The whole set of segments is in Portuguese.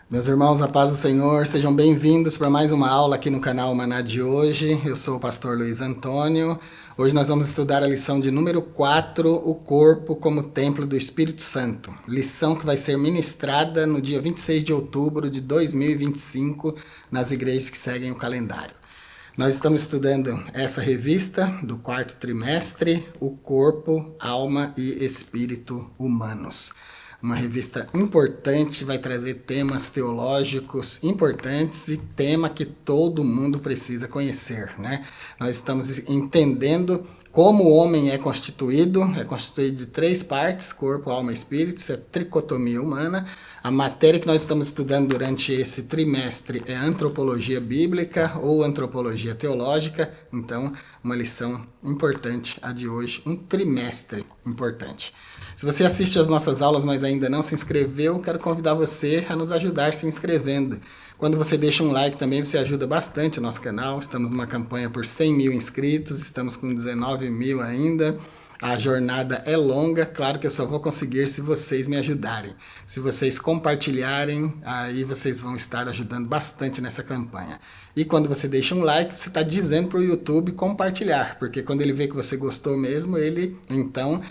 Meus irmãos, a paz do Senhor, sejam bem-vindos para mais uma aula aqui no canal Maná de hoje. Eu sou o pastor Luiz Antônio. Hoje nós vamos estudar a lição de número 4, o corpo como templo do Espírito Santo. Lição que vai ser ministrada no dia 26 de outubro de 2025 nas igrejas que seguem o calendário. Nós estamos estudando essa revista do quarto trimestre, O Corpo, Alma e Espírito Humanos. Uma revista importante, vai trazer temas teológicos importantes e tema que todo mundo precisa conhecer, né? Nós estamos entendendo como o homem é constituído de 3 partes, corpo, alma e espírito, isso é tricotomia humana. A matéria que nós estamos estudando durante esse trimestre é antropologia bíblica ou antropologia teológica, então uma lição importante a de hoje, um trimestre importante. Se você assiste às nossas aulas, mas ainda não se inscreveu, quero convidar você a nos ajudar se inscrevendo. Quando você deixa um like também, você ajuda bastante o nosso canal. Estamos numa campanha por 100 mil inscritos, estamos com 19 mil ainda. A jornada é longa, claro que eu só vou conseguir se vocês me ajudarem. Se vocês compartilharem, aí vocês vão estar ajudando bastante nessa campanha. E quando você deixa um like, você está dizendo para o YouTube compartilhar, porque quando ele vê que você gostou mesmo, ele então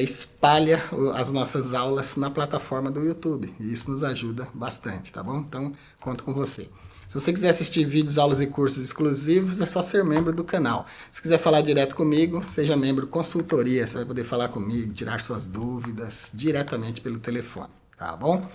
espalha as nossas aulas na plataforma do YouTube. E isso nos ajuda bastante, tá bom? Então, conto com você. Se você quiser assistir vídeos, aulas e cursos exclusivos, é só ser membro do canal. Se quiser falar direto comigo, seja membro consultoria. Você vai poder falar comigo, tirar suas dúvidas diretamente pelo telefone, tá bom?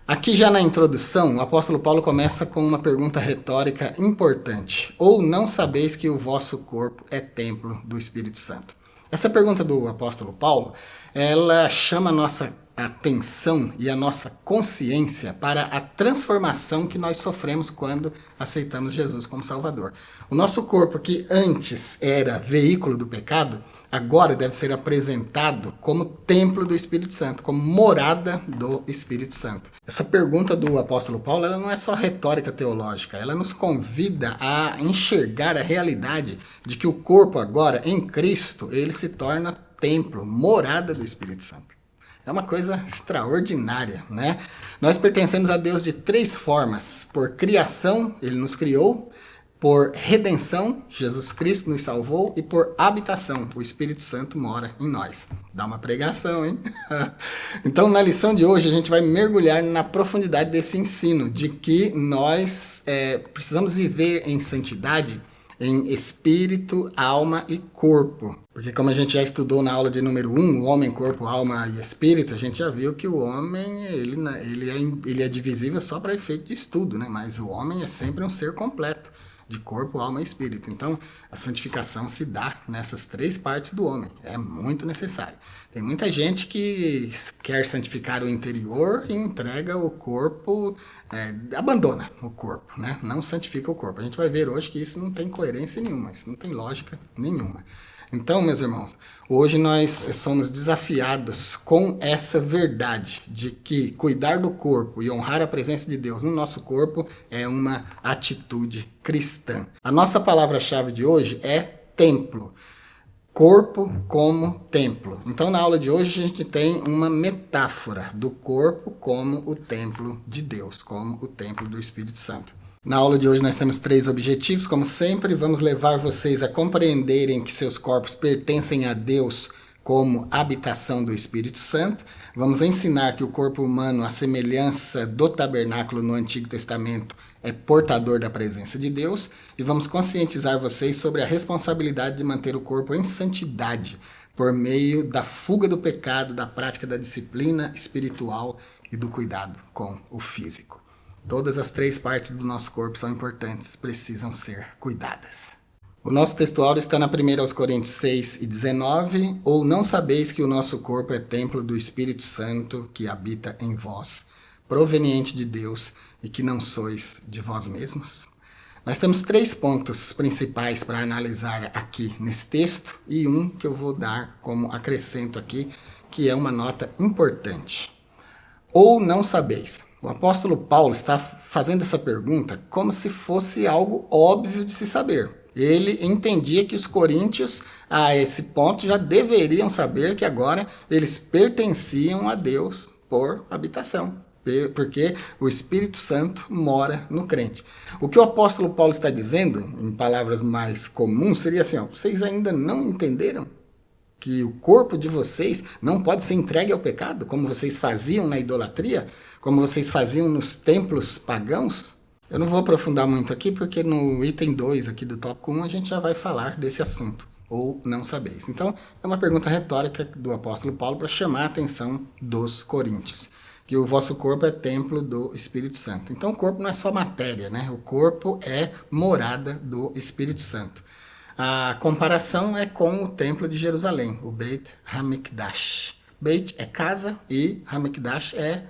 Aqui já na introdução, o apóstolo Paulo começa com uma pergunta retórica importante. Ou não sabeis que o vosso corpo é templo do Espírito Santo? Essa pergunta do apóstolo Paulo, ela chama a nossa atenção e a nossa consciência para a transformação que nós sofremos quando aceitamos Jesus como Salvador. O nosso corpo, que antes era veículo do pecado, agora deve ser apresentado como templo do Espírito Santo, como morada do Espírito Santo. Essa pergunta do apóstolo Paulo, ela não é só retórica teológica, ela nos convida a enxergar a realidade de que o corpo agora, em Cristo, ele se torna templo, morada do Espírito Santo. É uma coisa extraordinária, né? Nós pertencemos a Deus de 3 formas. Por criação, Ele nos criou. Por redenção, Jesus Cristo nos salvou. E por habitação, o Espírito Santo mora em nós. Dá uma pregação, hein? Então, na lição de hoje, a gente vai mergulhar na profundidade desse ensino, de que nós precisamos viver em santidade, em espírito, alma e corpo. Porque como a gente já estudou na aula de número 1, o homem, corpo, alma e espírito, a gente já viu que o homem ele é divisível só para efeito de estudo, né? Mas o homem é sempre um ser completo, de corpo, alma e espírito. Então, a santificação se dá nessas 3 partes do homem. É muito necessário. Tem muita gente que quer santificar o interior e entrega o corpo, abandona o corpo, né? Não santifica o corpo. A gente vai ver hoje que isso não tem coerência nenhuma, isso não tem lógica nenhuma. Então, meus irmãos, hoje nós somos desafiados com essa verdade de que cuidar do corpo e honrar a presença de Deus no nosso corpo é uma atitude cristã. A nossa palavra-chave de hoje é templo. Corpo como templo. Então, na aula de hoje, a gente tem uma metáfora do corpo como o templo de Deus, como o templo do Espírito Santo. Na aula de hoje nós temos 3 objetivos, como sempre, vamos levar vocês a compreenderem que seus corpos pertencem a Deus como habitação do Espírito Santo. Vamos ensinar que o corpo humano, à semelhança do tabernáculo no Antigo Testamento, é portador da presença de Deus. E vamos conscientizar vocês sobre a responsabilidade de manter o corpo em santidade, por meio da fuga do pecado, da prática da disciplina espiritual e do cuidado com o físico. Todas as 3 partes do nosso corpo são importantes, precisam ser cuidadas. O nosso textual está na 1 Coríntios 6 e 19. Ou não sabeis que o nosso corpo é templo do Espírito Santo que habita em vós, proveniente de Deus, e que não sois de vós mesmos? Nós temos 3 pontos principais para analisar aqui nesse texto, e um que eu vou dar como acrescento aqui, que é uma nota importante. Ou não sabeis. O apóstolo Paulo está fazendo essa pergunta como se fosse algo óbvio de se saber. Ele entendia que os coríntios, a esse ponto, já deveriam saber que agora eles pertenciam a Deus por habitação. porque o Espírito Santo mora no crente. O que o apóstolo Paulo está dizendo, em palavras mais comuns, seria assim, ó, vocês ainda não entenderam que o corpo de vocês não pode ser entregue ao pecado, como vocês faziam na idolatria, como vocês faziam nos templos pagãos? Eu não vou aprofundar muito aqui, porque no item 2 aqui do tópico 1 a gente já vai falar desse assunto, ou não sabeis. Então, é uma pergunta retórica do apóstolo Paulo para chamar a atenção dos coríntios, que o vosso corpo é templo do Espírito Santo. Então, o corpo não é só matéria, né? O corpo é morada do Espírito Santo. A comparação é com o templo de Jerusalém, o Beit HaMikdash. Beit é casa e HaMikdash é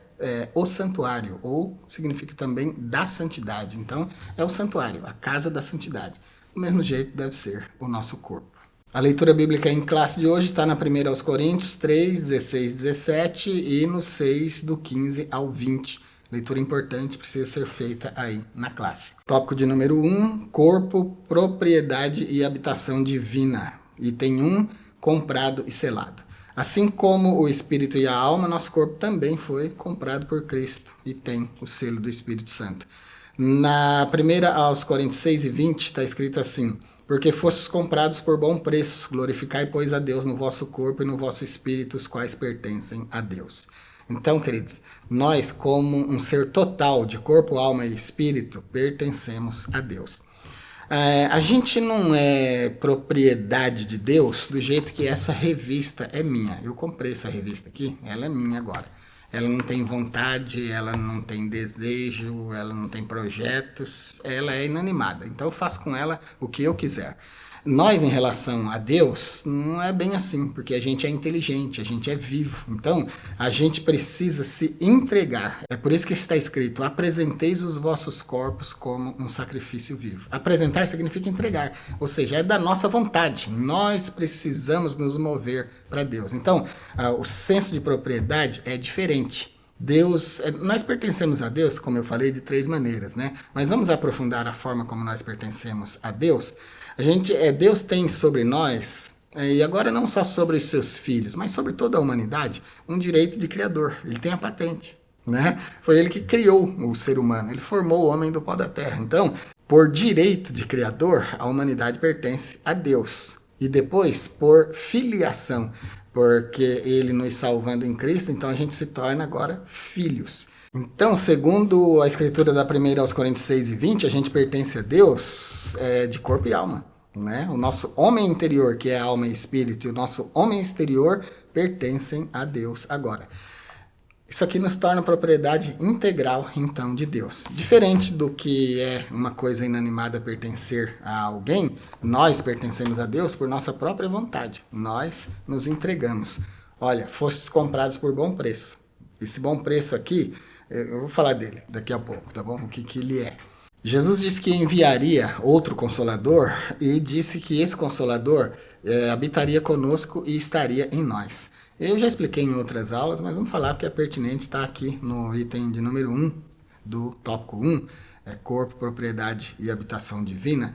o santuário, ou significa também da santidade. Então, é o santuário, a casa da santidade. Do mesmo jeito deve ser o nosso corpo. A leitura bíblica em classe de hoje está na 1 aos Coríntios 3, 16, 17 e no 6, do 15 ao 20. Leitura importante, precisa ser feita aí na classe. Tópico de número 1, corpo, propriedade e habitação divina. Item 1, comprado e selado. Assim como o espírito e a alma, nosso corpo também foi comprado por Cristo e tem o selo do Espírito Santo. Na 1 aos Coríntios 6 e 20 está escrito assim: porque fostes comprados por bom preço, glorificai, pois, a Deus no vosso corpo e no vosso espírito, os quais pertencem a Deus. Então, queridos, nós, como um ser total de corpo, alma e espírito, pertencemos a Deus. A gente não é propriedade de Deus do jeito que essa revista é minha. Eu comprei essa revista aqui, ela é minha agora. Ela não tem vontade, ela não tem desejo, ela não tem projetos, ela é inanimada. Então eu faço com ela o que eu quiser. Nós, em relação a Deus, não é bem assim, porque a gente é inteligente, a gente é vivo. Então, a gente precisa se entregar. É por isso que está escrito: apresenteis os vossos corpos como um sacrifício vivo. Apresentar significa entregar, ou seja, é da nossa vontade. Nós precisamos nos mover para Deus. Então, o senso de propriedade é diferente. Deus, nós pertencemos a Deus, como eu falei, de 3 maneiras, né? Mas vamos aprofundar a forma como nós pertencemos a Deus. Deus tem sobre nós, e agora não só sobre os seus filhos, mas sobre toda a humanidade, um direito de criador. Ele tem a patente, né? Foi ele que criou o ser humano, ele formou o homem do pó da terra. Então, por direito de criador, a humanidade pertence a Deus. E depois, por filiação, porque ele nos salvando em Cristo, então a gente se torna agora filhos. Então, segundo a escritura da 1 aos Coríntios 6 e 20, a gente pertence a Deus de corpo e alma, né? O nosso homem interior, que é alma e espírito, e o nosso homem exterior pertencem a Deus agora. Isso aqui nos torna propriedade integral, então, de Deus. Diferente do que é uma coisa inanimada pertencer a alguém, nós pertencemos a Deus por nossa própria vontade. Nós nos entregamos. Olha, fostes comprados por bom preço. Esse bom preço aqui, eu vou falar dele daqui a pouco, tá bom? O que ele é. Jesus disse que enviaria outro Consolador e disse que esse Consolador habitaria conosco e estaria em nós. Eu já expliquei em outras aulas, mas vamos falar porque é pertinente, está aqui no item de número 1 do tópico 1, corpo, propriedade e habitação divina.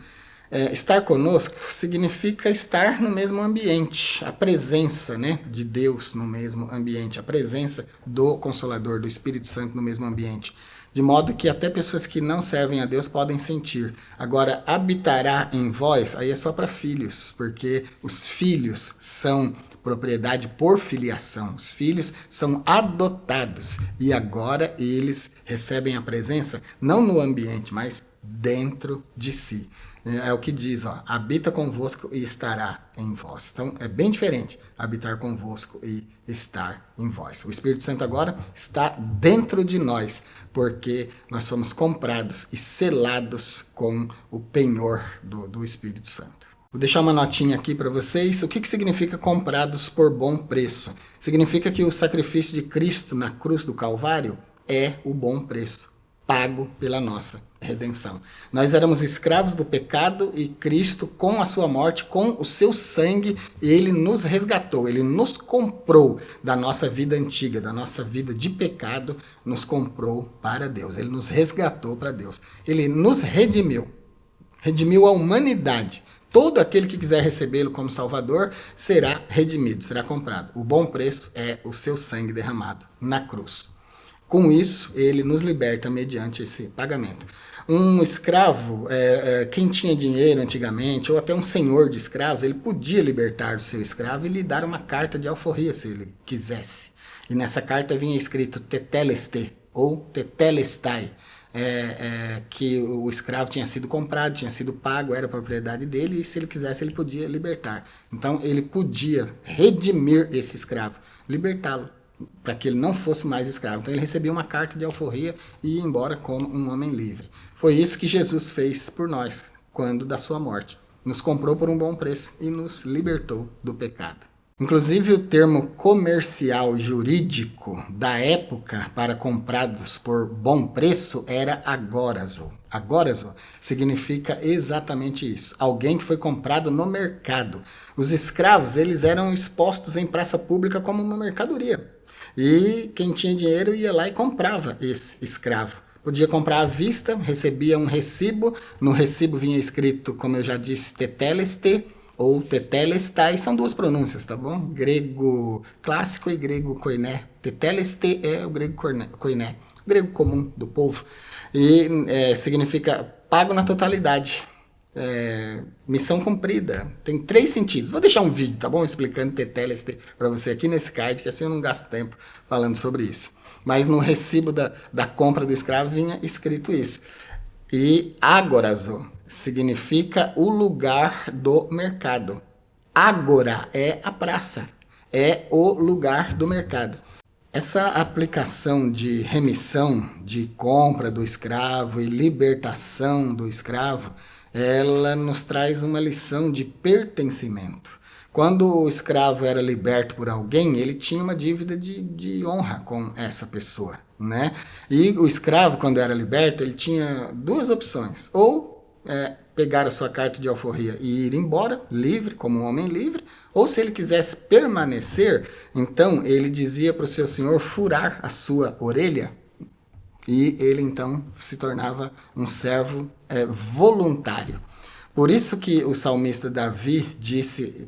Estar conosco significa estar no mesmo ambiente, a presença, né, de Deus no mesmo ambiente, a presença do Consolador, do Espírito Santo no mesmo ambiente. De modo que até pessoas que não servem a Deus podem sentir. Agora, habitará em vós, aí é só para filhos, porque os filhos são propriedade por filiação. Os filhos são adotados e agora eles recebem a presença não no ambiente, mas dentro de si. É o que diz, ó, habita convosco e estará em vós. Então, é bem diferente habitar convosco e estar em vós. O Espírito Santo agora está dentro de nós, porque nós somos comprados e selados com o penhor do Espírito Santo. Vou deixar uma notinha aqui para vocês. O que significa comprados por bom preço? Significa que o sacrifício de Cristo na cruz do Calvário é o bom preço, pago pela nossa redenção. Nós éramos escravos do pecado e Cristo, com a sua morte, com o seu sangue, ele nos resgatou, ele nos comprou da nossa vida antiga, da nossa vida de pecado, nos comprou para Deus. Ele nos resgatou para Deus. Ele nos redimiu a humanidade. Todo aquele que quiser recebê-lo como Salvador será redimido, será comprado. O bom preço é o seu sangue derramado na cruz. Com isso, ele nos liberta mediante esse pagamento. Um escravo, quem tinha dinheiro antigamente, ou até um senhor de escravos, ele podia libertar o seu escravo e lhe dar uma carta de alforria, se ele quisesse. E nessa carta vinha escrito tetelestai, ou tetelestai, que o escravo tinha sido comprado, tinha sido pago, era propriedade dele, e se ele quisesse ele podia libertar. Então ele podia redimir esse escravo, libertá-lo, para que ele não fosse mais escravo. Então ele recebia uma carta de alforria e ia embora como um homem livre. Foi isso que Jesus fez por nós, quando da sua morte. Nos comprou por um bom preço e nos libertou do pecado. Inclusive o termo comercial jurídico da época para comprados por bom preço era agórazo. Agórazo significa exatamente isso, alguém que foi comprado no mercado. Os escravos, eles eram expostos em praça pública como uma mercadoria. E quem tinha dinheiro ia lá e comprava esse escravo. Podia comprar à vista, recebia um recibo, no recibo vinha escrito, como eu já disse, tetelestai, ou tetelestai, são duas pronúncias, tá bom? Grego clássico e grego koiné. Tetelestai é o grego koiné, o grego comum do povo. E significa pago na totalidade. Missão cumprida. Tem 3 sentidos. Vou deixar um vídeo, tá bom? Explicando tetelestai para você aqui nesse card, que assim eu não gasto tempo falando sobre isso. Mas no recibo da compra do escravo vinha escrito isso. E agorazo significa o lugar do mercado. Ágora é a praça, é o lugar do mercado. Essa aplicação de remissão, de compra do escravo e libertação do escravo, ela nos traz uma lição de pertencimento. Quando o escravo era liberto por alguém, ele tinha uma dívida de honra com essa pessoa, né? E o escravo, quando era liberto, ele tinha 2 opções. Ou pegar a sua carta de alforria e ir embora, livre, como um homem livre, ou se ele quisesse permanecer, então ele dizia para o seu senhor furar a sua orelha, e ele então se tornava um servo voluntário. Por isso que o salmista Davi disse,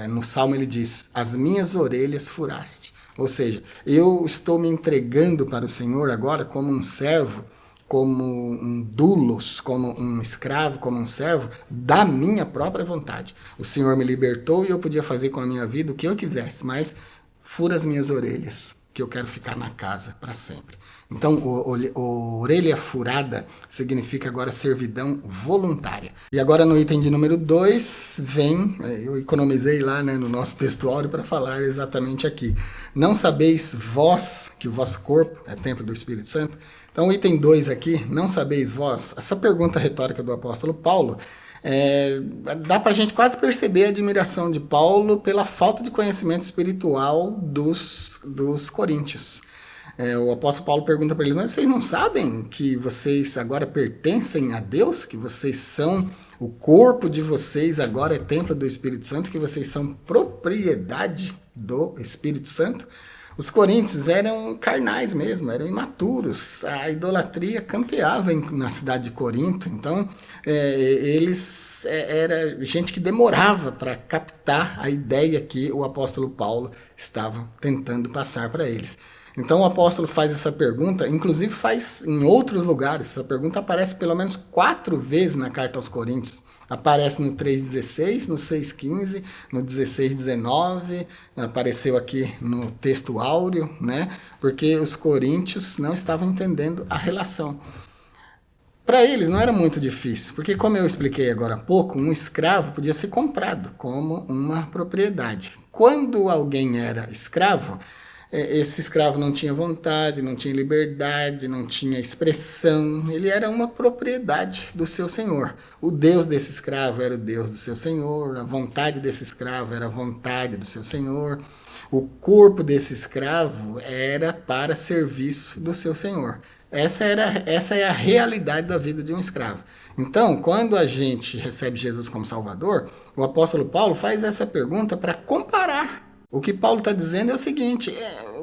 no Salmo ele diz, as minhas orelhas furaste. Ou seja, eu estou me entregando para o Senhor agora como um servo, como um doulos, como um escravo, como um servo, da minha própria vontade. O Senhor me libertou e eu podia fazer com a minha vida o que eu quisesse, mas fura as minhas orelhas, que eu quero ficar na casa para sempre. Então, orelha furada significa agora servidão voluntária. E agora no item de número 2 vem, eu economizei lá, né, no nosso textuário para falar exatamente aqui. Não sabeis vós que o vosso corpo é templo do Espírito Santo? Então, o item 2 aqui, não sabeis vós, essa pergunta retórica do apóstolo Paulo, dá para a gente quase perceber a admiração de Paulo pela falta de conhecimento espiritual dos coríntios. O apóstolo Paulo pergunta para eles, mas vocês não sabem que vocês agora pertencem a Deus? Que vocês são, o corpo de vocês agora é templo do Espírito Santo? Que vocês são propriedade do Espírito Santo? Os coríntios eram carnais mesmo, eram imaturos. A idolatria campeava na cidade de Corinto. Então, eles era gente que demorava para captar a ideia que o apóstolo Paulo estava tentando passar para eles. Então, o apóstolo faz essa pergunta, inclusive faz em outros lugares. Essa pergunta aparece pelo menos 4 vezes na carta aos Coríntios. Aparece no 3,16, no 6,15, no 16,19, apareceu aqui no texto áureo, né? Porque os coríntios não estavam entendendo a relação. Para eles não era muito difícil, porque como eu expliquei agora há pouco, um escravo podia ser comprado como uma propriedade. Quando alguém era escravo, esse escravo não tinha vontade, não tinha liberdade, não tinha expressão. Ele era uma propriedade do seu senhor. O Deus desse escravo era o Deus do seu senhor, a vontade desse escravo era a vontade do seu senhor. O corpo desse escravo era para serviço do seu senhor. Essa é a realidade da vida de um escravo. Então, quando a gente recebe Jesus como Salvador, o apóstolo Paulo faz essa pergunta para comparar. O que Paulo está dizendo é o seguinte,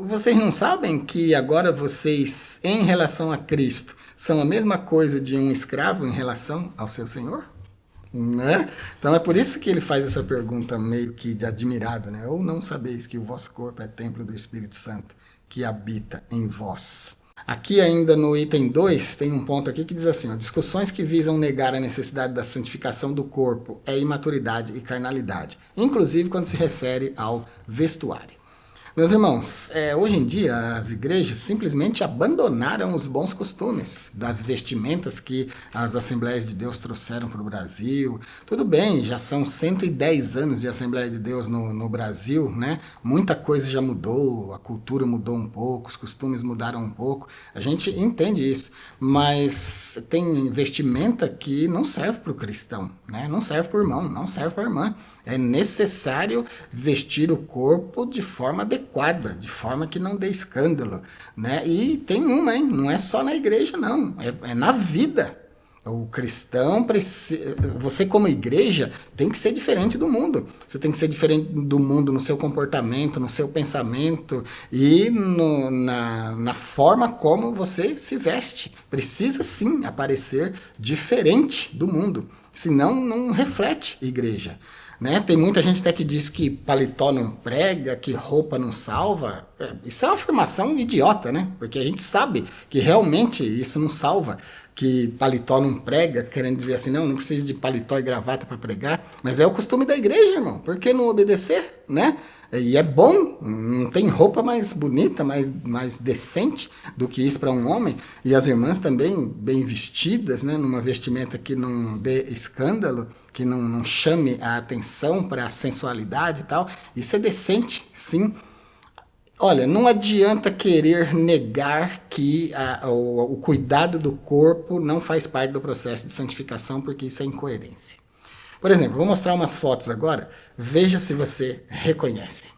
vocês não sabem que agora vocês, em relação a Cristo, são a mesma coisa de um escravo em relação ao seu Senhor? Né? Então é por isso que ele faz essa pergunta meio que de admirado, né? Ou não sabeis que o vosso corpo é templo do Espírito Santo que habita em vós? Aqui ainda no item 2 tem um ponto aqui que diz assim, ó, discussões que visam negar a necessidade da santificação do corpo é imaturidade e carnalidade, inclusive quando se refere ao vestuário. Meus irmãos, hoje em dia as igrejas simplesmente abandonaram os bons costumes das vestimentas que as Assembleias de Deus trouxeram para o Brasil. Tudo bem, já são 110 anos de Assembleia de Deus no Brasil, né? Muita coisa já mudou, a cultura mudou um pouco, os costumes mudaram um pouco. A gente entende isso, mas tem vestimenta que não serve para o cristão, né? Não serve para o irmão, não serve para a irmã. É necessário vestir o corpo de forma adequada, de forma que não dê escândalo, né? E tem uma, hein? Não é só na igreja, não. É na vida. O cristão, você como igreja, tem que ser diferente do mundo. Você tem que ser diferente do mundo no seu comportamento, no seu pensamento e na forma como você se veste. Precisa sim aparecer diferente do mundo, senão não reflete igreja. Né? Tem muita gente até que diz que paletó não prega, que roupa não salva. Isso é uma afirmação idiota, né? Porque a gente sabe que realmente isso não salva, que paletó não prega, querendo dizer assim, não precisa de paletó e gravata para pregar, mas é o costume da igreja, irmão. Por que não obedecer, né? E é bom, não tem roupa mais bonita, mais decente do que isso para um homem. E as irmãs também bem vestidas, né? Numa vestimenta que não dê escândalo, que não chame a atenção para a sensualidade e tal. Isso é decente, sim. Olha, não adianta querer negar que o cuidado do corpo não faz parte do processo de santificação, porque isso é incoerência. Por exemplo, vou mostrar umas fotos agora, veja se você reconhece.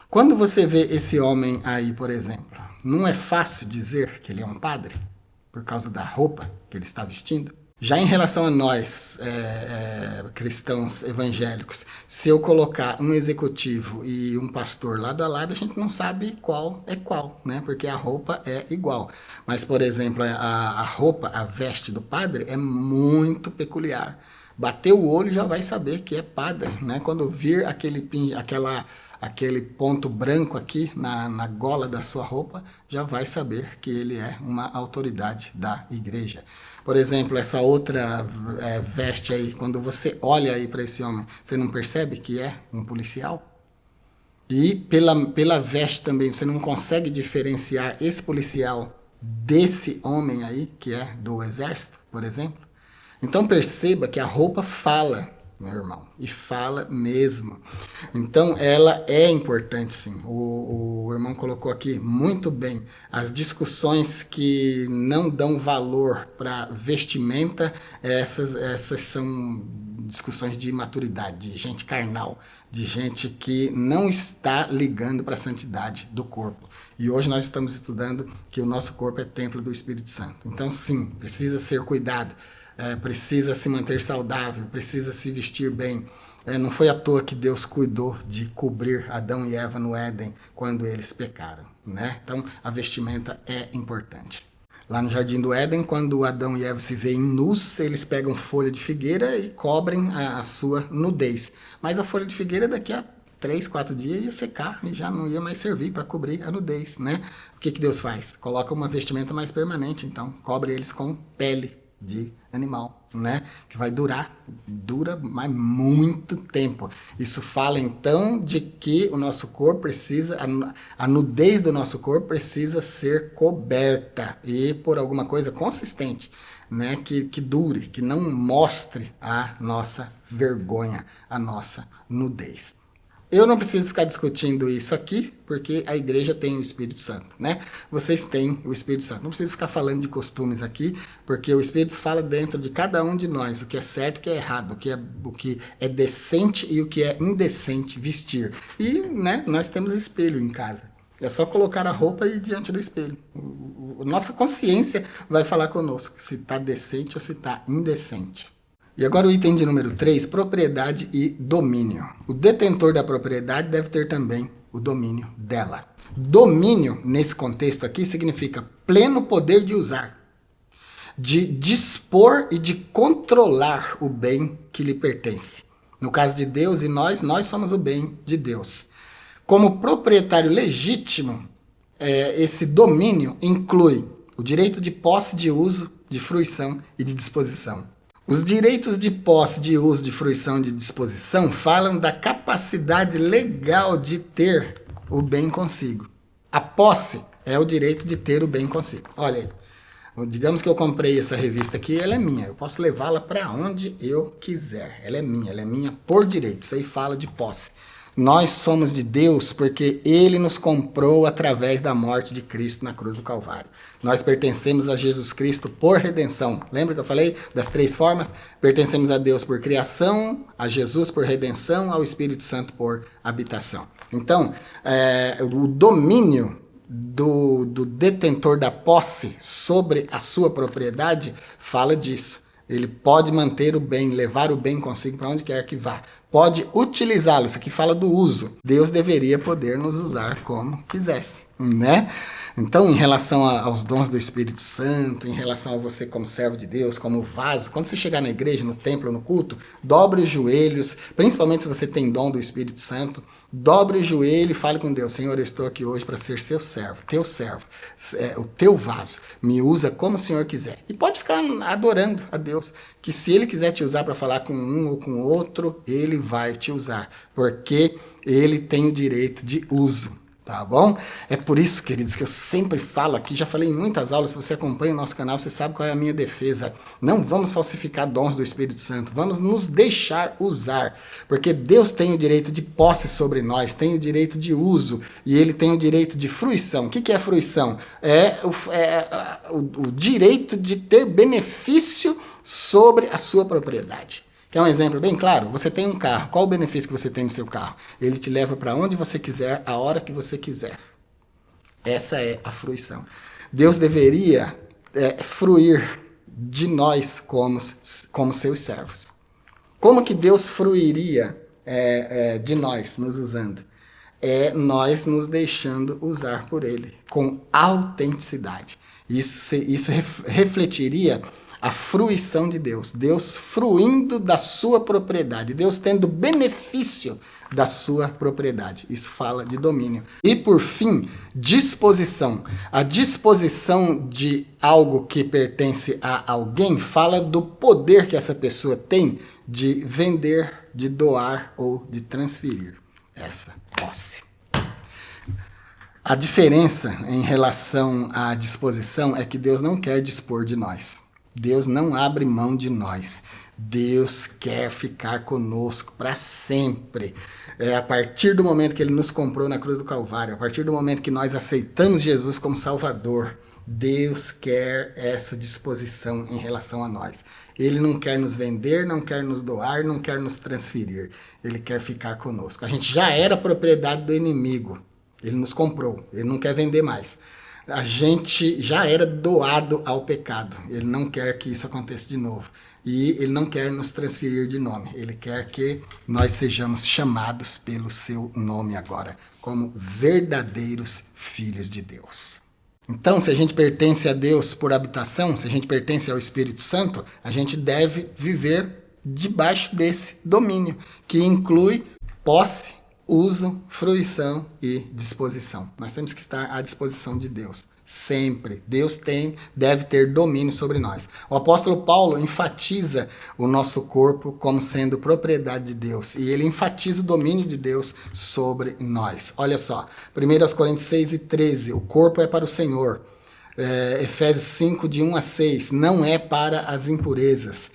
Quando você vê esse homem aí, por exemplo, não é fácil dizer que ele é um padre, por causa da roupa que ele está vestindo? Já em relação a nós, cristãos evangélicos, se eu colocar um executivo e um pastor lado a lado, a gente não sabe qual é qual, né? Porque a roupa é igual. Mas, por exemplo, a roupa, a veste do padre é muito peculiar. Bateu o olho já vai saber que é padre, né? Quando vir aquele ponto branco aqui na gola da sua roupa, já vai saber que ele é uma autoridade da igreja. Por exemplo, essa outra veste aí, quando você olha aí para esse homem, você não percebe que é um policial? E pela veste também, você não consegue diferenciar esse policial desse homem aí, que é do exército, por exemplo? Então perceba que a roupa fala, meu irmão, e fala mesmo. Então ela é importante sim. O irmão colocou aqui muito bem as discussões que não dão valor para vestimenta, essas são discussões de imaturidade, de gente carnal, de gente que não está ligando para a santidade do corpo. E hoje nós estamos estudando que o nosso corpo é templo do Espírito Santo. Então sim, precisa ser cuidado. Precisa se manter saudável, precisa se vestir bem. Não foi à toa que Deus cuidou de cobrir Adão e Eva no Éden quando eles pecaram, né? Então a vestimenta é importante. Lá no Jardim do Éden, quando Adão e Eva se veem nus, eles pegam folha de figueira e cobrem a sua nudez. Mas a folha de figueira daqui a 3, 4 dias ia secar e já não ia mais servir para cobrir a nudez, né? O que Deus faz? Coloca uma vestimenta mais permanente, então cobre eles com pele de animal, né? Que dura mais muito tempo. Isso fala então de que o nosso corpo precisa, a nudez do nosso corpo precisa ser coberta e por alguma coisa consistente, né? Que dure, que não mostre a nossa vergonha, a nossa nudez. Eu não preciso ficar discutindo isso aqui, porque a igreja tem o Espírito Santo, né? Vocês têm o Espírito Santo. Não preciso ficar falando de costumes aqui, porque o Espírito fala dentro de cada um de nós o que é certo e o que é errado, o que é decente e o que é indecente vestir. E, né, nós temos espelho em casa. É só colocar a roupa e ir diante do espelho. Nossa consciência vai falar conosco se está decente ou se está indecente. E agora o item de número 3, propriedade e domínio. O detentor da propriedade deve ter também o domínio dela. Domínio, nesse contexto aqui, significa pleno poder de usar, de dispor e de controlar o bem que lhe pertence. No caso de Deus e nós somos o bem de Deus. Como proprietário legítimo, esse domínio inclui O direito de posse, de uso, de fruição e de disposição. Os direitos de posse, de uso, de fruição e de disposição falam da capacidade legal de ter o bem consigo. A posse é o direito de ter o bem consigo. Olha aí, digamos que eu comprei essa revista aqui, ela é minha. Eu posso levá-la para onde eu quiser. Ela é minha por direito. Isso aí fala de posse. Nós somos de Deus porque Ele nos comprou através da morte de Cristo na cruz do Calvário. Nós pertencemos a Jesus Cristo por redenção. Lembra que eu falei das 3 formas? Pertencemos a Deus por criação, a Jesus por redenção, ao Espírito Santo por habitação. Então, o domínio do detentor da posse sobre a sua propriedade fala disso. Ele pode manter o bem, levar o bem consigo para onde quer que vá. Pode utilizá-lo. Isso aqui fala do uso. Deus deveria poder nos usar como quisesse, né? Então, em relação aos dons do Espírito Santo, em relação a você como servo de Deus, como vaso, quando você chegar na igreja, no templo, no culto, dobre os joelhos, principalmente se você tem dom do Espírito Santo, dobre o joelho e fale com Deus: Senhor, eu estou aqui hoje para ser seu servo, o teu vaso. Me usa como o Senhor quiser. E pode ficar adorando a Deus, que se Ele quiser te usar para falar com um ou com outro, Ele vai te usar, porque Ele tem o direito de uso. Tá bom? É por isso, queridos, que eu sempre falo aqui, já falei em muitas aulas, se você acompanha o nosso canal, você sabe qual é a minha defesa. Não vamos falsificar dons do Espírito Santo, vamos nos deixar usar, porque Deus tem o direito de posse sobre nós, tem o direito de uso, e Ele tem o direito de fruição. O que é fruição? É o direito de ter benefício sobre a sua propriedade. Quer um exemplo bem claro? Você tem um carro. Qual o benefício que você tem no seu carro? Ele te leva para onde você quiser, a hora que você quiser. Essa é a fruição. Deus deveria fruir de nós como seus servos. Como que Deus fruiria de nós, nos usando? É nós nos deixando usar por Ele, com autenticidade. Isso refletiria a fruição de Deus, Deus fruindo da sua propriedade, Deus tendo benefício da sua propriedade. Isso fala de domínio. E por fim, disposição. A disposição de algo que pertence a alguém fala do poder que essa pessoa tem de vender, de doar ou de transferir essa posse. A diferença em relação à disposição é que Deus não quer dispor de nós. Deus não abre mão de nós. Deus quer ficar conosco para sempre. A partir do momento que Ele nos comprou na cruz do Calvário, a partir do momento que nós aceitamos Jesus como Salvador, Deus quer essa disposição em relação a nós. Ele não quer nos vender, não quer nos doar, não quer nos transferir. Ele quer ficar conosco. A gente já era propriedade do inimigo. Ele nos comprou. Ele não quer vender mais. A gente já era doado ao pecado. Ele não quer que isso aconteça de novo. E Ele não quer nos transferir de nome. Ele quer que nós sejamos chamados pelo seu nome agora, como verdadeiros filhos de Deus. Então, se a gente pertence a Deus por habitação, se a gente pertence ao Espírito Santo, a gente deve viver debaixo desse domínio, que inclui posse, uso, fruição e disposição. Nós temos que estar à disposição de Deus. Sempre. Deus deve ter domínio sobre nós. O apóstolo Paulo enfatiza o nosso corpo como sendo propriedade de Deus. E ele enfatiza o domínio de Deus sobre nós. Olha só. 1 Coríntios 6:13. O corpo é para o Senhor. Efésios 5, de 1 a 6. Não é para as impurezas.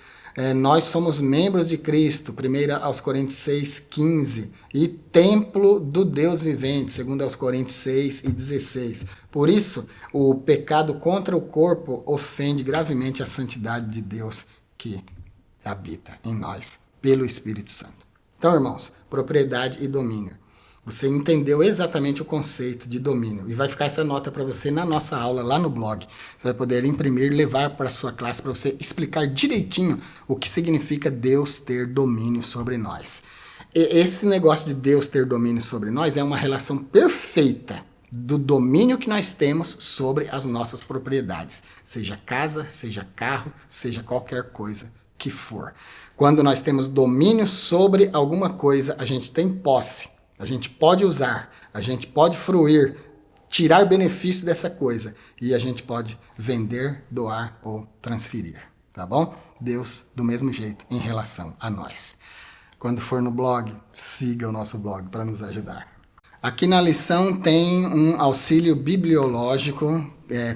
Nós somos membros de Cristo, 1 Coríntios 6:15, e templo do Deus vivente, 2 Coríntios 6:16. Por isso, o pecado contra o corpo ofende gravemente a santidade de Deus que habita em nós, pelo Espírito Santo. Então, irmãos, propriedade e domínio. Você entendeu exatamente o conceito de domínio. E vai ficar essa nota para você na nossa aula, lá no blog. Você vai poder imprimir, levar para a sua classe para você explicar direitinho o que significa Deus ter domínio sobre nós. E esse negócio de Deus ter domínio sobre nós é uma relação perfeita do domínio que nós temos sobre as nossas propriedades. Seja casa, seja carro, seja qualquer coisa que for. Quando nós temos domínio sobre alguma coisa, a gente tem posse. A gente pode usar, a gente pode fruir tirar benefício dessa coisa. E a gente pode vender, doar ou transferir, tá bom? Deus, do mesmo jeito, em relação a nós. Quando for no blog, siga o nosso blog para nos ajudar. Aqui na lição tem um auxílio bibliológico,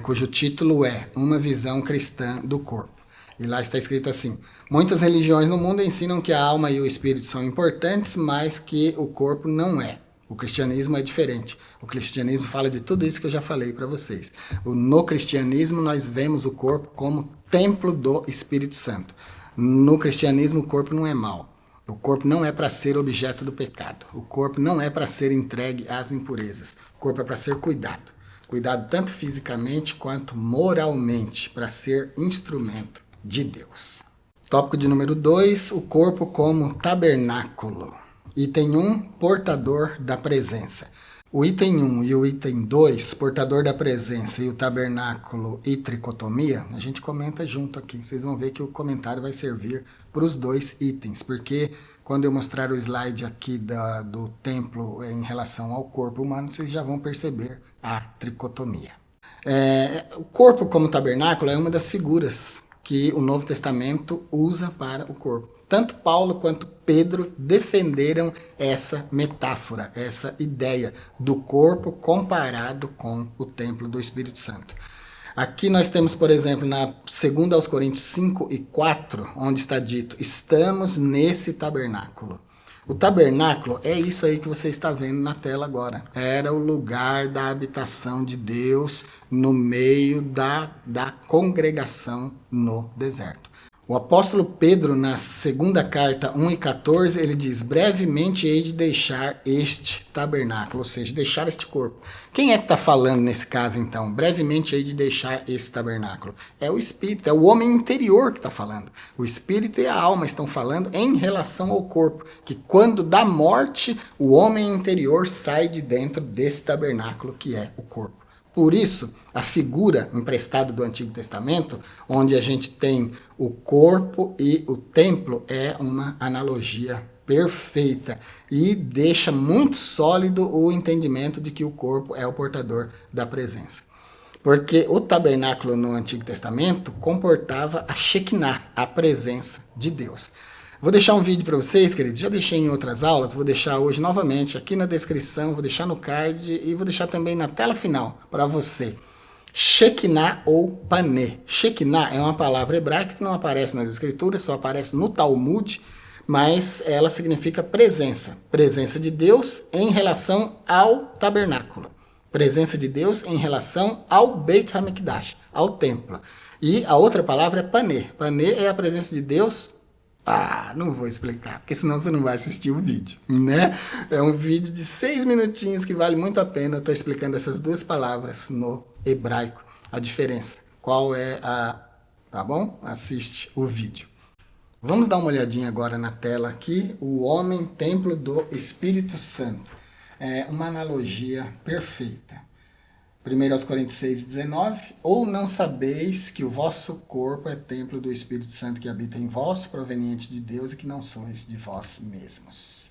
cujo título é Uma Visão Cristã do Corpo. E lá está escrito assim: muitas religiões no mundo ensinam que a alma e o espírito são importantes, mas que o corpo não é. O cristianismo é diferente. O cristianismo fala de tudo isso que eu já falei para vocês. No cristianismo nós vemos o corpo como templo do Espírito Santo. No cristianismo o corpo não é mau. O corpo não é para ser objeto do pecado. O corpo não é para ser entregue às impurezas. O corpo é para ser cuidado. Cuidado tanto fisicamente quanto moralmente, para ser instrumento de Deus. Tópico de número 2, o corpo como tabernáculo. Item 1, portador da presença. O item 1 e o item 2, portador da presença, e o tabernáculo e tricotomia, a gente comenta junto aqui. Vocês vão ver que o comentário vai servir para os dois itens, porque quando eu mostrar o slide aqui do templo em relação ao corpo humano, vocês já vão perceber a tricotomia. O corpo como tabernáculo é uma das figuras que o Novo Testamento usa para o corpo. Tanto Paulo quanto Pedro defenderam essa metáfora, essa ideia do corpo comparado com o templo do Espírito Santo. Aqui nós temos, por exemplo, na 2 aos Coríntios 5 e 4, onde está dito, estamos nesse tabernáculo. O tabernáculo é isso aí que você está vendo na tela agora. Era o lugar da habitação de Deus no meio da congregação no deserto. O apóstolo Pedro, na segunda carta 1 e 14, ele diz, brevemente hei de deixar este tabernáculo, ou seja, deixar este corpo. Quem é que está falando nesse caso, então? Brevemente hei de deixar esse tabernáculo. É o espírito, é o homem interior que está falando. O espírito e a alma estão falando em relação ao corpo, que quando dá morte, o homem interior sai de dentro desse tabernáculo que é o corpo. Por isso, a figura emprestada do Antigo Testamento, onde a gente tem o corpo e o templo, é uma analogia perfeita e deixa muito sólido o entendimento de que o corpo é o portador da presença. Porque o tabernáculo no Antigo Testamento comportava a Shekinah, a presença de Deus. Vou deixar um vídeo para vocês, queridos, já deixei em outras aulas, vou deixar hoje novamente aqui na descrição, vou deixar no card e vou deixar também na tela final para você. Shekinah ou Panê. Shekinah é uma palavra hebraica que não aparece nas escrituras, só aparece no Talmud, mas ela significa presença. Presença de Deus em relação ao tabernáculo. Presença de Deus em relação ao Beit HaMikdash, ao templo. E a outra palavra é Panê. Panê é a presença de Deus. Não vou explicar, porque senão você não vai assistir o vídeo, né? É um vídeo de 6 minutinhos que vale muito a pena. Eu estou explicando essas duas palavras no hebraico, a diferença. Qual é a... Tá bom? Assiste o vídeo. Vamos dar uma olhadinha agora na tela aqui. O homem, templo do Espírito Santo. É uma analogia perfeita. 1 aos Coríntios 6, 19, ou não sabeis que o vosso corpo é templo do Espírito Santo que habita em vós, proveniente de Deus, e que não sois de vós mesmos.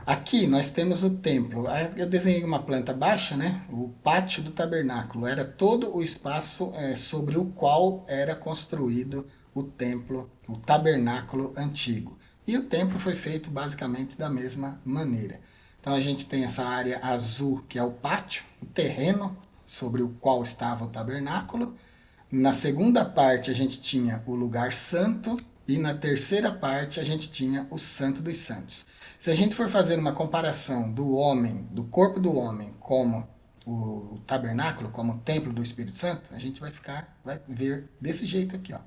Aqui nós temos o templo. Eu desenhei uma planta baixa, né? O pátio do tabernáculo. Era todo o espaço sobre o qual era construído o templo, o tabernáculo antigo. E o templo foi feito basicamente da mesma maneira. Então a gente tem essa área azul, que é o pátio, o terreno sobre o qual estava o tabernáculo. Na segunda parte a gente tinha o lugar santo e na terceira parte a gente tinha o Santo dos Santos. Se a gente for fazer uma comparação do homem, do corpo do homem, como o tabernáculo, como o templo do Espírito Santo, a gente vai ver desse jeito aqui, ó.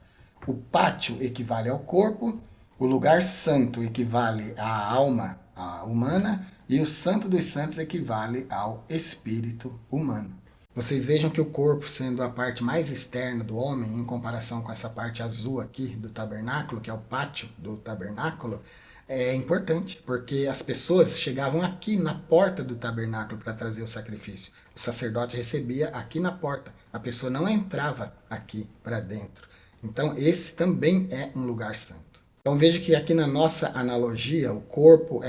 O pátio equivale ao corpo, o lugar santo equivale à alma humana e o Santo dos Santos equivale ao espírito humano. Vocês vejam que o corpo, sendo a parte mais externa do homem, em comparação com essa parte azul aqui do tabernáculo, que é o pátio do tabernáculo, é importante, porque as pessoas chegavam aqui na porta do tabernáculo para trazer o sacrifício. O sacerdote recebia aqui na porta, a pessoa não entrava aqui para dentro. Então esse também é um lugar santo. Então veja que aqui na nossa analogia, o corpo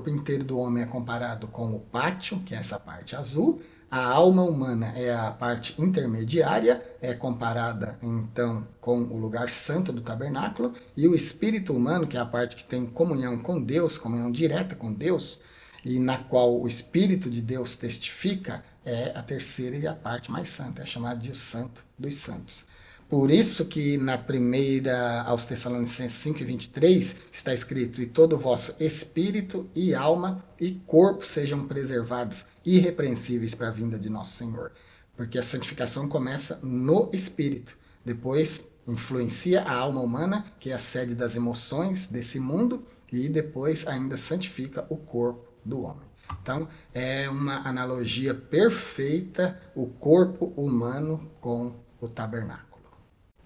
inteiro do homem é comparado com o pátio, que é essa parte azul. A alma humana é a parte intermediária, é comparada então com o lugar santo do tabernáculo, e o espírito humano, que é a parte que tem comunhão com Deus, comunhão direta com Deus, e na qual o Espírito de Deus testifica, é a terceira e a parte mais santa, é chamada de o Santo dos Santos. Por isso que na primeira aos Tessalonicenses 5:23 está escrito: e todo o vosso espírito e alma e corpo sejam preservados irrepreensíveis para a vinda de nosso Senhor. Porque a santificação começa no espírito, depois influencia a alma humana, que é a sede das emoções desse mundo, e depois ainda santifica o corpo do homem. Então, é uma analogia perfeita o corpo humano com o tabernáculo.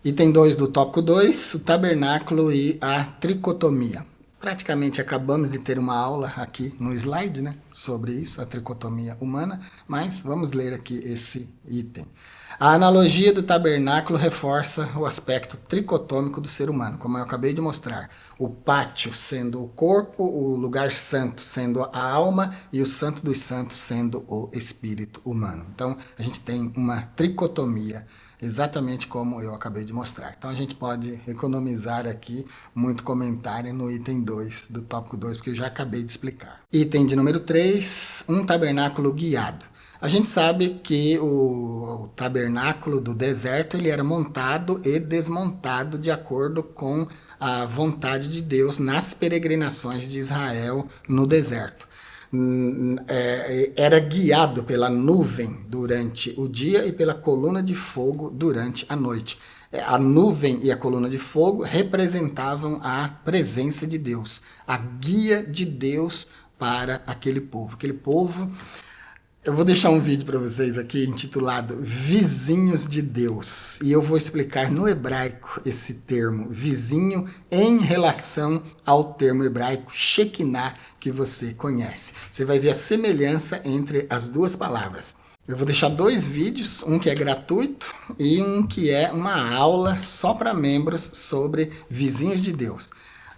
Item 2 do tópico 2, o tabernáculo e a tricotomia. Praticamente acabamos de ter uma aula aqui no slide, né, sobre isso, a tricotomia humana, mas vamos ler aqui esse item. A analogia do tabernáculo reforça o aspecto tricotômico do ser humano, como eu acabei de mostrar. O pátio sendo o corpo, o lugar santo sendo a alma e o santo dos santos sendo o espírito humano. Então, a gente tem uma tricotomia, exatamente como eu acabei de mostrar. Então a gente pode economizar aqui muito comentário no item 2 do tópico 2, porque eu já acabei de explicar. Item de número 3, um tabernáculo guiado. A gente sabe que o tabernáculo do deserto ele era montado e desmontado de acordo com a vontade de Deus nas peregrinações de Israel no deserto. Era guiado pela nuvem durante o dia e pela coluna de fogo durante a noite. A nuvem e a coluna de fogo representavam a presença de Deus, a guia de Deus para aquele povo. Aquele povo, eu vou deixar um vídeo para vocês aqui intitulado Vizinhos de Deus. E eu vou explicar no hebraico esse termo, vizinho, em relação ao termo hebraico Shekinah, que você conhece. Você vai ver a semelhança entre as duas palavras. Eu vou deixar 2 vídeos, um que é gratuito e um que é uma aula só para membros sobre vizinhos de Deus.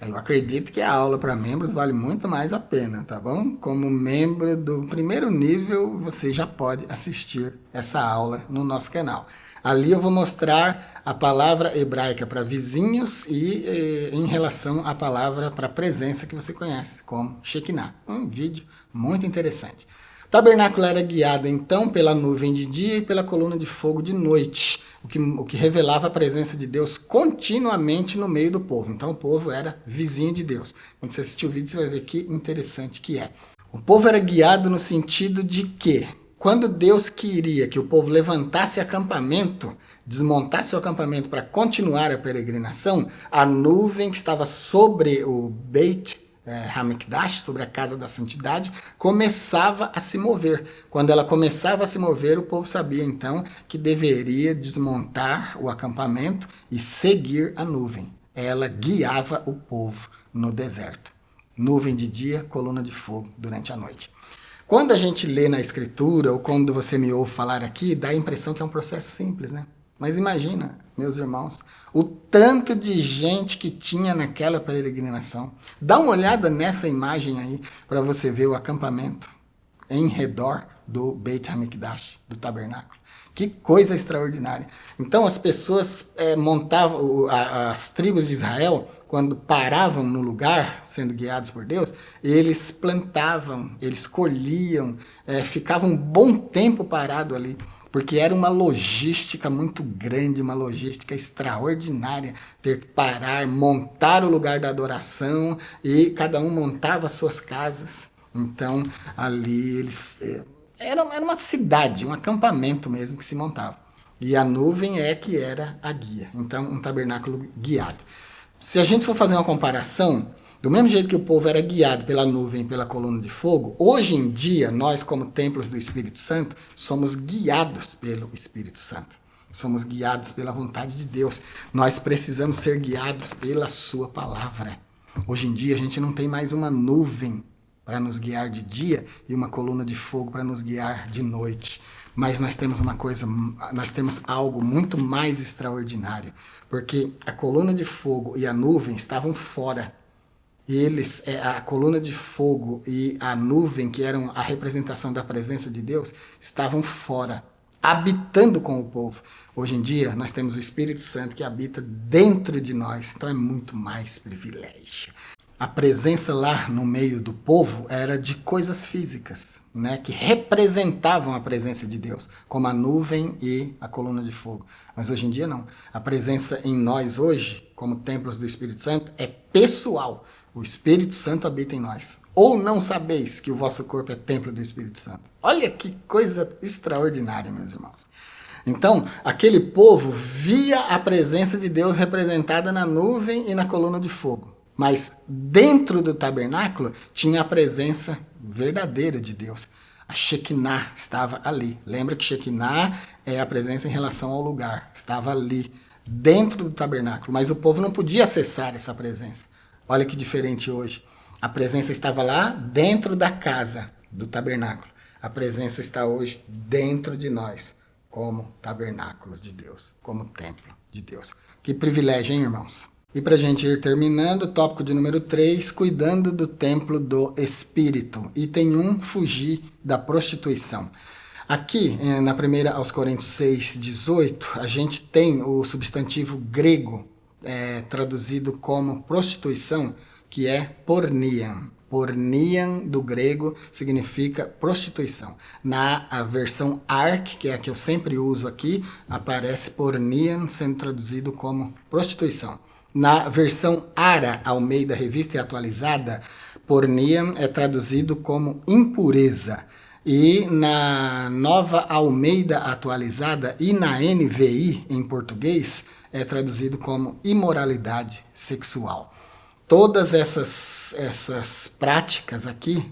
Eu acredito que a aula para membros vale muito mais a pena, tá bom? Como membro do primeiro nível, você já pode assistir essa aula no nosso canal. Ali eu vou mostrar a palavra hebraica para vizinhos e em relação à palavra para presença que você conhece como Shekinah. Um vídeo muito interessante. O tabernáculo era guiado então pela nuvem de dia e pela coluna de fogo de noite, o que revelava a presença de Deus continuamente no meio do povo. Então o povo era vizinho de Deus. Quando você assistir o vídeo, você vai ver que interessante que é. O povo era guiado no sentido de que, quando Deus queria que o povo levantasse acampamento, desmontasse o acampamento para continuar a peregrinação, a nuvem que estava sobre o Beit Hamikdash, sobre a casa da santidade, começava a se mover. Quando ela começava a se mover, o povo sabia então que deveria desmontar o acampamento e seguir a nuvem. Ela guiava o povo no deserto. Nuvem de dia, coluna de fogo durante a noite. Quando a gente lê na escritura, ou quando você me ouve falar aqui, dá a impressão que é um processo simples, né? Mas imagina, meus irmãos, o tanto de gente que tinha naquela peregrinação. Dá uma olhada nessa imagem aí para você ver o acampamento em redor do Beit Hamikdash, do tabernáculo. Que coisa extraordinária. Então as pessoas montavam, as tribos de Israel, quando paravam no lugar, sendo guiados por Deus, eles plantavam, eles colhiam, ficavam um bom tempo parado ali. Porque era uma logística muito grande, uma logística extraordinária, ter que parar, montar o lugar da adoração e cada um montava as suas casas. Então, ali eles... Era uma cidade, um acampamento mesmo que se montava. E a nuvem que era a guia. Então, um tabernáculo guiado. Se a gente for fazer uma comparação... Do mesmo jeito que o povo era guiado pela nuvem e pela coluna de fogo, hoje em dia, nós, como templos do Espírito Santo, somos guiados pelo Espírito Santo. Somos guiados pela vontade de Deus. Nós precisamos ser guiados pela sua palavra. Hoje em dia, a gente não tem mais uma nuvem para nos guiar de dia e uma coluna de fogo para nos guiar de noite. Mas nós temos algo muito mais extraordinário, porque a coluna de fogo e a nuvem estavam fora. eles, a coluna de fogo e a nuvem, que eram a representação da presença de Deus, estavam fora, habitando com o povo. Hoje em dia, nós temos o Espírito Santo que habita dentro de nós, então é muito mais privilégio. A presença lá no meio do povo era de coisas físicas, né, que representavam a presença de Deus, como a nuvem e a coluna de fogo. Mas hoje em dia não. A presença em nós hoje, como templos do Espírito Santo, é pessoal. O Espírito Santo habita em nós. Ou não sabeis que o vosso corpo é templo do Espírito Santo? Olha que coisa extraordinária, meus irmãos. Então, aquele povo via a presença de Deus representada na nuvem e na coluna de fogo. Mas dentro do tabernáculo tinha a presença verdadeira de Deus. A Shekinah estava ali. Lembra que Shekinah é a presença em relação ao lugar. Estava ali, dentro do tabernáculo. Mas o povo não podia acessar essa presença. Olha que diferente hoje. A presença estava lá dentro da casa do tabernáculo. A presença está hoje dentro de nós, como tabernáculos de Deus, como templo de Deus. Que privilégio, hein, irmãos? E para a gente ir terminando, tópico de número 3, cuidando do templo do Espírito. Item 1, fugir da prostituição. Aqui, na primeira aos Coríntios 6, 18, a gente tem o substantivo grego traduzido como prostituição, que é pornian. Pornian, do grego, significa prostituição. Na a versão ARC, que é a que eu sempre uso aqui, aparece pornian sendo traduzido como prostituição. Na versão ARA, Almeida Revista e Atualizada, pornian é traduzido como impureza. E na Nova Almeida Atualizada e na NVI, em português, é traduzido como imoralidade sexual. Todas essas práticas aqui,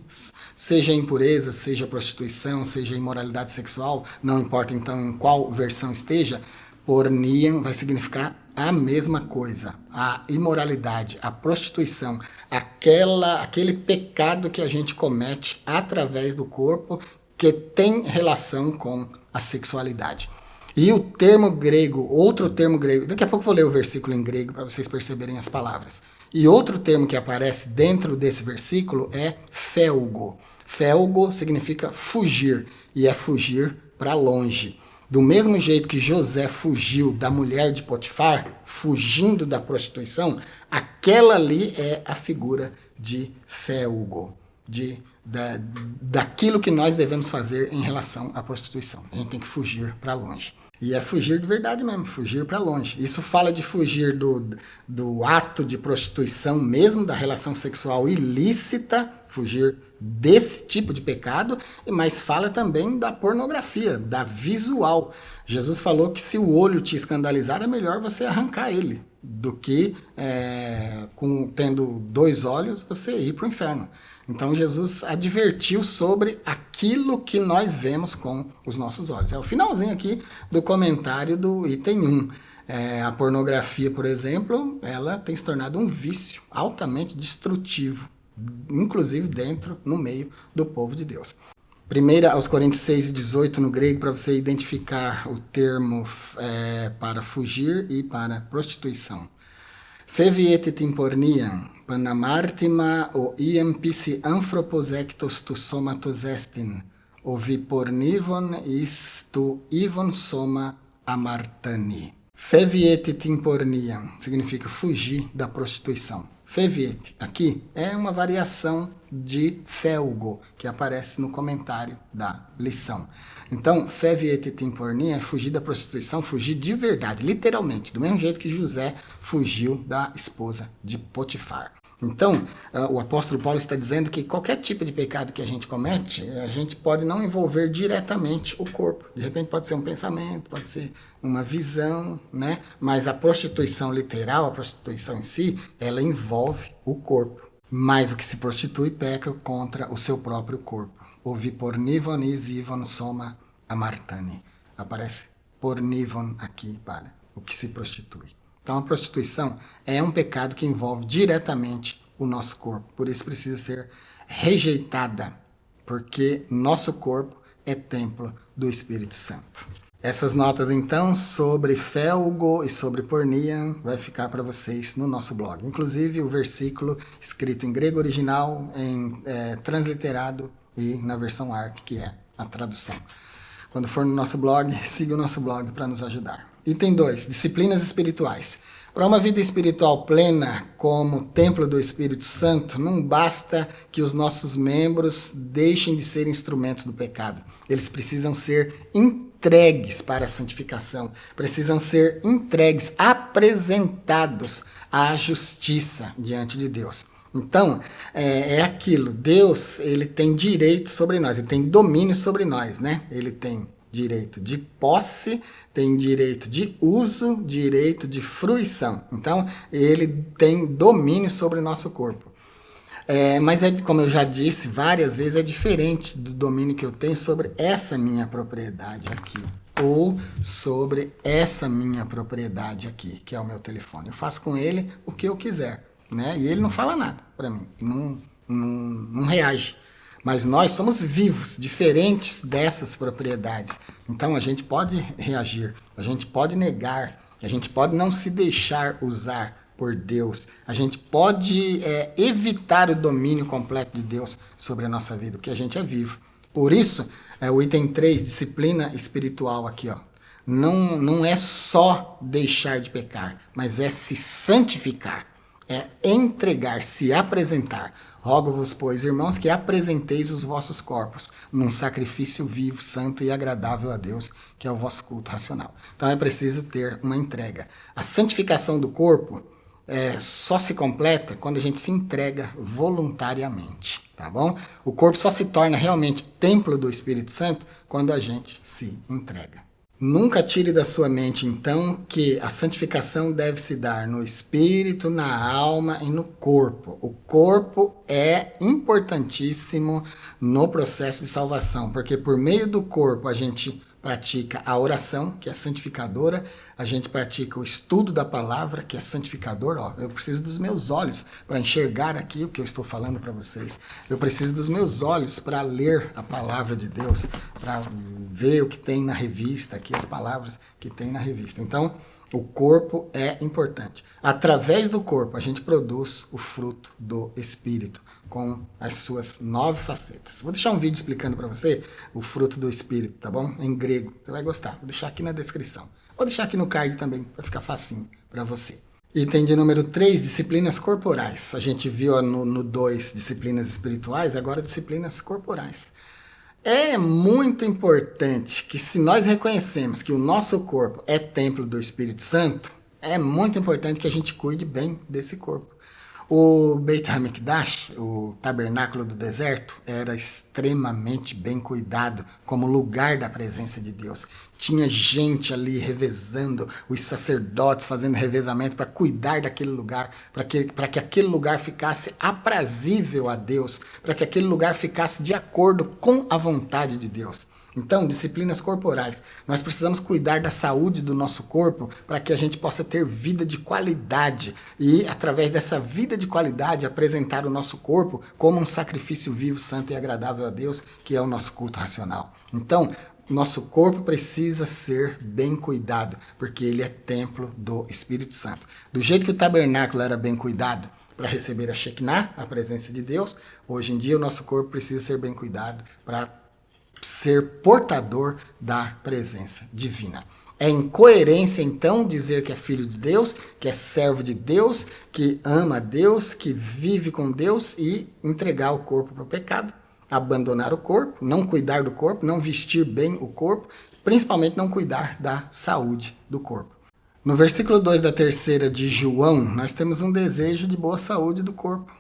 seja impureza, seja prostituição, seja imoralidade sexual, não importa então em qual versão esteja, pornian vai significar a mesma coisa. A imoralidade, a prostituição, aquele pecado que a gente comete através do corpo que tem relação com a sexualidade. E o termo grego, outro termo grego, daqui a pouco eu vou ler o versículo em grego para vocês perceberem as palavras. E outro termo que aparece dentro desse versículo é felgo. Felgo significa fugir, e é fugir para longe. Do mesmo jeito que José fugiu da mulher de Potifar, fugindo da prostituição, aquela ali é a figura de felgo, daquilo que nós devemos fazer em relação à prostituição. A gente tem que fugir para longe. E é fugir de verdade mesmo, fugir para longe. Isso fala de fugir do ato de prostituição mesmo, da relação sexual ilícita, fugir desse tipo de pecado, mas fala também da pornografia, da visual. Jesus falou que se o olho te escandalizar, é melhor você arrancar ele, do que tendo 2 olhos, você ir para o inferno. Então Jesus advertiu sobre aquilo que nós vemos com os nossos olhos. É o finalzinho aqui do comentário do item 1. A pornografia, por exemplo, ela tem se tornado um vício altamente destrutivo, inclusive no meio do povo de Deus. 1 aos Coríntios 6, 18 no grego, para você identificar o termo para fugir e para prostituição. Fevietit pornian, panamartima o iam pisi anthroposektos tu somatos estin, o vi pornivon is tu ivon soma amartani. Fevietit pornian significa fugir da prostituição. Feviet, aqui, é uma variação de felgo, que aparece no comentário da lição. Então, feviet pornian é fugir da prostituição, fugir de verdade, literalmente, do mesmo jeito que José fugiu da esposa de Potifar. Então, o apóstolo Paulo está dizendo que qualquer tipo de pecado que a gente comete, a gente pode não envolver diretamente o corpo. De repente pode ser um pensamento, pode ser uma visão, né? Mas a prostituição literal, a prostituição em si, ela envolve o corpo. Mas o que se prostitui peca contra o seu próprio corpo. Ouvi pornivon is ivon soma amartani. Aparece pornivon aqui para o que se prostitui. Então, a prostituição é um pecado que envolve diretamente o nosso corpo. Por isso precisa ser rejeitada, porque nosso corpo é templo do Espírito Santo. Essas notas, então, sobre Felgo e sobre porneia, vai ficar para vocês no nosso blog. Inclusive, o versículo escrito em grego original, em transliterado e na versão ARC, que é a tradução. Quando for no nosso blog, siga o nosso blog para nos ajudar. Item 2, disciplinas espirituais. Para uma vida espiritual plena, como templo do Espírito Santo, não basta que os nossos membros deixem de ser instrumentos do pecado. Eles precisam ser entregues para a santificação, precisam ser entregues, apresentados à justiça diante de Deus. Então, é aquilo, Deus, ele tem direito sobre nós, ele tem domínio sobre nós, né? Ele tem direito de posse, tem direito de uso, direito de fruição. Então, ele tem domínio sobre o nosso corpo. Mas, como eu já disse várias vezes, é diferente do domínio que eu tenho sobre essa minha propriedade aqui. Ou sobre essa minha propriedade aqui, que é o meu telefone. Eu faço com ele o que eu quiser, né? E ele não fala nada para mim, não reage. Mas nós somos vivos, diferentes dessas propriedades. Então a gente pode reagir, a gente pode negar, a gente pode não se deixar usar por Deus. A gente pode evitar o domínio completo de Deus sobre a nossa vida, porque a gente é vivo. Por isso, o item 3, disciplina espiritual aqui, ó. Não é só deixar de pecar, mas é se santificar, é entregar, se apresentar. Rogo-vos, pois, irmãos, que apresenteis os vossos corpos num sacrifício vivo, santo e agradável a Deus, que é o vosso culto racional. Então é preciso ter uma entrega. A santificação do corpo só se completa quando a gente se entrega voluntariamente, tá bom? O corpo só se torna realmente templo do Espírito Santo quando a gente se entrega. Nunca tire da sua mente, então, que a santificação deve se dar no espírito, na alma e no corpo. O corpo é importantíssimo no processo de salvação, porque por meio do corpo a gente pratica a oração, que é santificadora, a gente pratica o estudo da palavra, que é santificador. Ó, eu preciso dos meus olhos para enxergar aqui o que eu estou falando para vocês. Eu preciso dos meus olhos para ler a palavra de Deus, para ver o que tem na revista, aqui as palavras que tem na revista. Então, o corpo é importante. Através do corpo, a gente produz o fruto do Espírito, com as suas 9 facetas. Vou deixar um vídeo explicando para você o fruto do Espírito, tá bom? Em grego, você vai gostar. Vou deixar aqui na descrição. Vou deixar aqui no card também, para ficar facinho para você. Item de número 3, disciplinas corporais. A gente viu no 2 disciplinas espirituais, agora disciplinas corporais. É muito importante que, se nós reconhecemos que o nosso corpo é templo do Espírito Santo, é muito importante que a gente cuide bem desse corpo. O Beit HaMikdash, o tabernáculo do deserto, era extremamente bem cuidado como lugar da presença de Deus. Tinha gente ali revezando, os sacerdotes fazendo revezamento para cuidar daquele lugar, para que aquele lugar ficasse aprazível a Deus, para que aquele lugar ficasse de acordo com a vontade de Deus. Então, disciplinas corporais. Nós precisamos cuidar da saúde do nosso corpo para que a gente possa ter vida de qualidade e, através dessa vida de qualidade, apresentar o nosso corpo como um sacrifício vivo, santo e agradável a Deus, que é o nosso culto racional. Então, nosso corpo precisa ser bem cuidado, porque ele é templo do Espírito Santo. Do jeito que o tabernáculo era bem cuidado para receber a Shekinah, a presença de Deus, hoje em dia o nosso corpo precisa ser bem cuidado para ser portador da presença divina. É incoerência, então, dizer que é filho de Deus, que é servo de Deus, que ama a Deus, que vive com Deus e entregar o corpo para o pecado, abandonar o corpo, não cuidar do corpo, não vestir bem o corpo, principalmente não cuidar da saúde do corpo. No versículo 2 da 3ª de João, nós temos um desejo de boa saúde do corpo,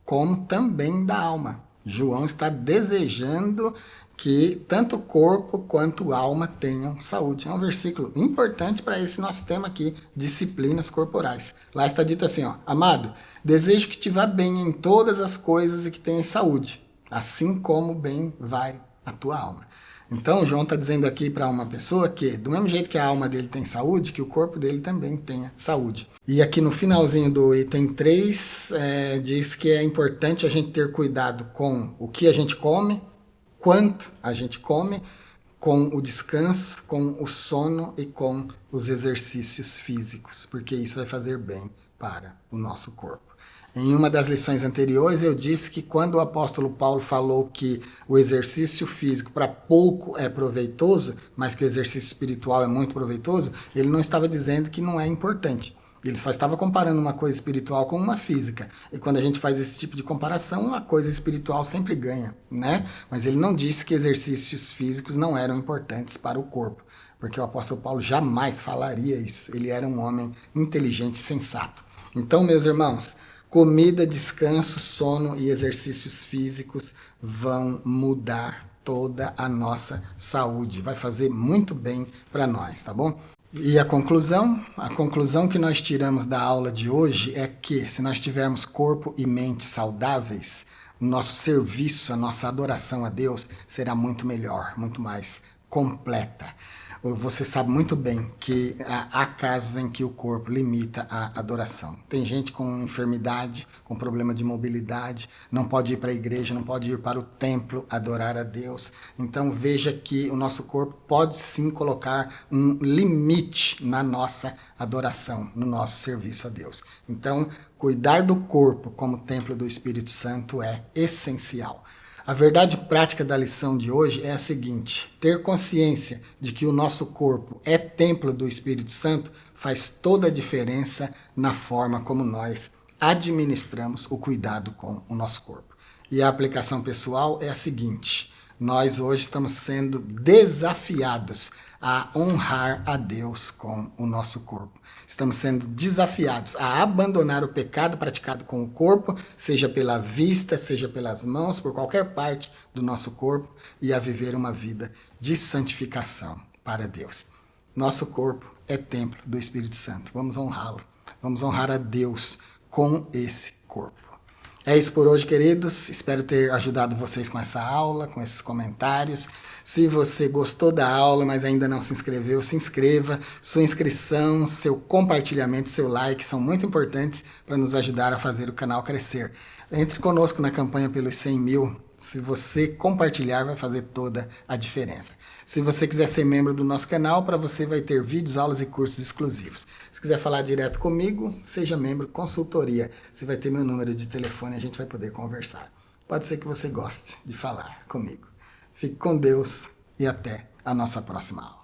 como também da alma. João está desejando que tanto o corpo quanto a alma tenham saúde. É um versículo importante para esse nosso tema aqui, disciplinas corporais. Lá está dito assim, ó: amado, desejo que te vá bem em todas as coisas e que tenhas saúde, assim como bem vai a tua alma. Então, João está dizendo aqui para uma pessoa que, do mesmo jeito que a alma dele tem saúde, que o corpo dele também tenha saúde. E aqui no finalzinho do item 3, diz que é importante a gente ter cuidado com o que a gente come, quanto a gente come, com o descanso, com o sono e com os exercícios físicos, porque isso vai fazer bem para o nosso corpo. Em uma das lições anteriores eu disse que quando o apóstolo Paulo falou que o exercício físico para pouco é proveitoso, mas que o exercício espiritual é muito proveitoso, ele não estava dizendo que não é importante. Ele só estava comparando uma coisa espiritual com uma física. E quando a gente faz esse tipo de comparação, uma coisa espiritual sempre ganha, né? Mas ele não disse que exercícios físicos não eram importantes para o corpo, porque o apóstolo Paulo jamais falaria isso. Ele era um homem inteligente e sensato. Então, meus irmãos, comida, descanso, sono e exercícios físicos vão mudar toda a nossa saúde. Vai fazer muito bem para nós, tá bom? E a conclusão que nós tiramos da aula de hoje é que se nós tivermos corpo e mente saudáveis, o nosso serviço, a nossa adoração a Deus será muito melhor, muito mais completa. Você sabe muito bem que há casos em que o corpo limita a adoração. Tem gente com enfermidade, com problema de mobilidade, não pode ir para a igreja, não pode ir para o templo adorar a Deus. Então veja que o nosso corpo pode sim colocar um limite na nossa adoração, no nosso serviço a Deus. Então, cuidar do corpo como templo do Espírito Santo é essencial. A verdade prática da lição de hoje é a seguinte: ter consciência de que o nosso corpo é templo do Espírito Santo faz toda a diferença na forma como nós administramos o cuidado com o nosso corpo. E a aplicação pessoal é a seguinte: nós hoje estamos sendo desafiados a honrar a Deus com o nosso corpo. Estamos sendo desafiados a abandonar o pecado praticado com o corpo, seja pela vista, seja pelas mãos, por qualquer parte do nosso corpo, e a viver uma vida de santificação para Deus. Nosso corpo é templo do Espírito Santo. Vamos honrá-lo. Vamos honrar a Deus com esse corpo. É isso por hoje, queridos. Espero ter ajudado vocês com essa aula, com esses comentários. Se você gostou da aula, mas ainda não se inscreveu, se inscreva. Sua inscrição, seu compartilhamento, seu like são muito importantes para nos ajudar a fazer o canal crescer. Entre conosco na campanha pelos 100 mil. Se você compartilhar, vai fazer toda a diferença. Se você quiser ser membro do nosso canal, para você vai ter vídeos, aulas e cursos exclusivos. Se quiser falar direto comigo, seja membro consultoria. Você vai ter meu número de telefone e a gente vai poder conversar. Pode ser que você goste de falar comigo. Fique com Deus e até a nossa próxima aula.